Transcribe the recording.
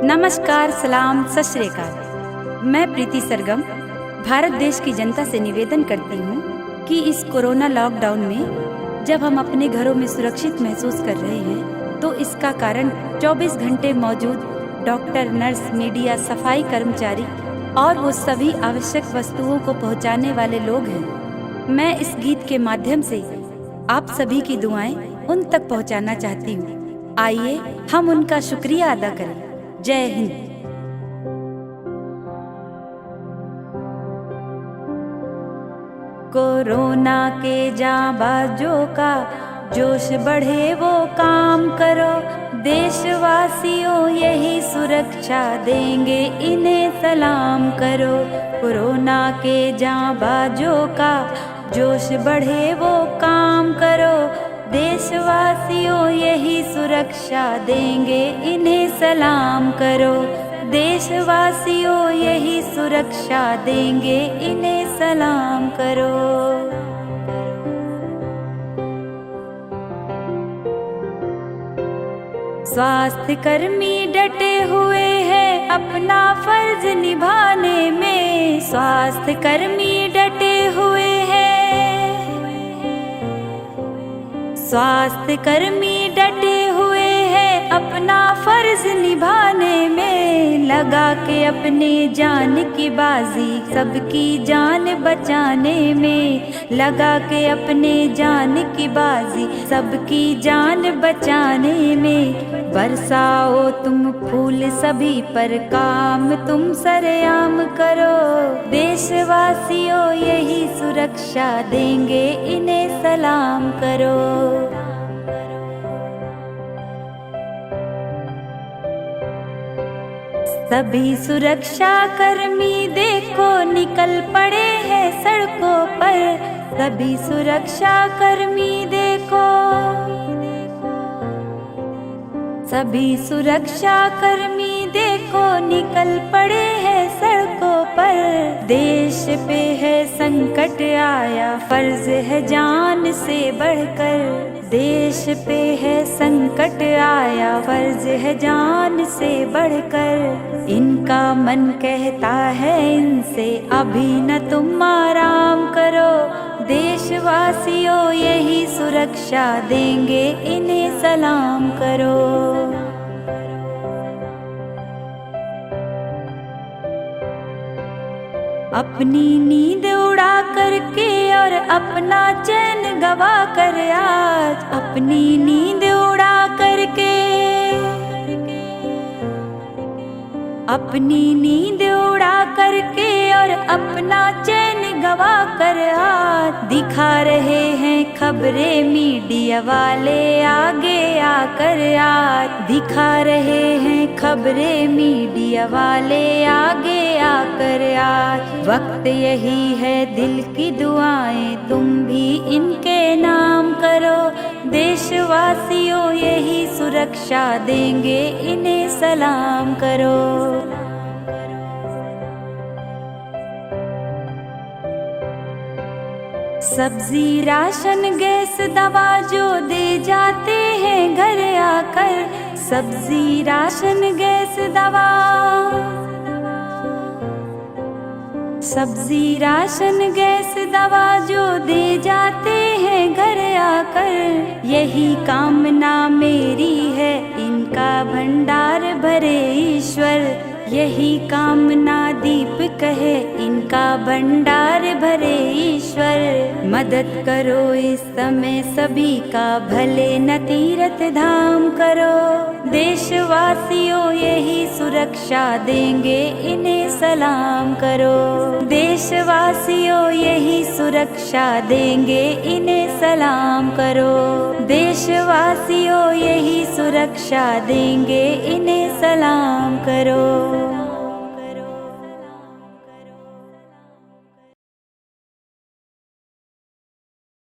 नमस्कार, सलाम, सत श्री अकाल। मैं प्रीति सरगम भारत देश की जनता से निवेदन करती हूँ कि इस कोरोना लॉकडाउन में जब हम अपने घरों में सुरक्षित महसूस कर रहे हैं तो इसका कारण 24 घंटे मौजूद डॉक्टर, नर्स, मीडिया, सफाई कर्मचारी और वो सभी आवश्यक वस्तुओं को पहुँचाने वाले लोग हैं। मैं इस गीत के माध्यम से आप सभी की दुआएं उन तक पहुँचाना चाहती हूँ। आइए हम उनका शुक्रिया अदा करें। जय हिंद। कोरोना के जांबाजों का जोश बढ़े वो काम करो, देशवासियों यही सुरक्षा देंगे इन्हें सलाम करो। कोरोना के जांबाजों का जोश बढ़े वो काम करो, देशवासियों यही सुरक्षा देंगे इन्हें सलाम करो। देशवासियों यही सुरक्षा देंगे इन्हें सलाम करो। स्वास्थ्य कर्मी डटे हुए हैं अपना फर्ज निभाने में, स्वास्थ्य कर्मी डटे हुए हैं, स्वास्थ्य कर्मी डटे हुए हैं अपना फर्ज निभाने में, लगा के अपने जान की बाजी सबकी जान बचाने में, लगा के अपने जान की बाजी सबकी जान बचाने में। बरसाओ तुम फूल सभी पर, काम तुम सरेआम करो, देशवासियों यही सुरक्षा देंगे इन्हें सलाम करो। सभी सुरक्षा कर्मी देखो निकल पड़े हैं सड़कों पर, सभी सुरक्षा कर्मी देखो, सभी सुरक्षा कर्मी देखो निकल पड़े हैं सड़कों पर। देश पे है संकट आया, फर्ज है जान से बढ़कर, देश पे है संकट आया, फर्ज है जान से बढ़कर। इनका मन कहता है इनसे अभी न तुम आराम करो, देशवासियों यही सुरक्षा देंगे इन्हें सलाम करो। अपनी नींद उड़ा करके और अपना चैन गवा कर आज, अपनी नींद उड़ा करके, अपनी नींद उड़ा करके और अपना चैन गवा कर आज, दिखा रहे हैं खबरें मीडिया वाले आगे आकर आज, दिखा रहे हैं खबरें मीडिया वाले आगे आकर आज। वक्त यही है दिल की दुआएं तुम भी इनके नाम करो, देशवासियों यही सुरक्षा देंगे इन्हें सलाम करो। सब्जी, राशन, गैस, दवा जो दे जाते हैं घर आकर, सब्जी, राशन, गैस, दवा, सब्जी, राशन, गैस, दवा जो दे जाते हैं घर आकर। यही कामना मेरी है इनका भंडार भरे ईश्वर, यही कामना दीप कहे इनका भंडार भरे ईश्वर। मदद करो इस समय सभी का, भले न तीर्थ धाम करो, देशवासियों यही सुरक्षा देंगे इन्हें सलाम करो, देशवासियों यही सुरक्षा देंगे इन्हें सलाम करो, देशवासियों यही सुरक्षा देंगे इन्हें सलाम करो।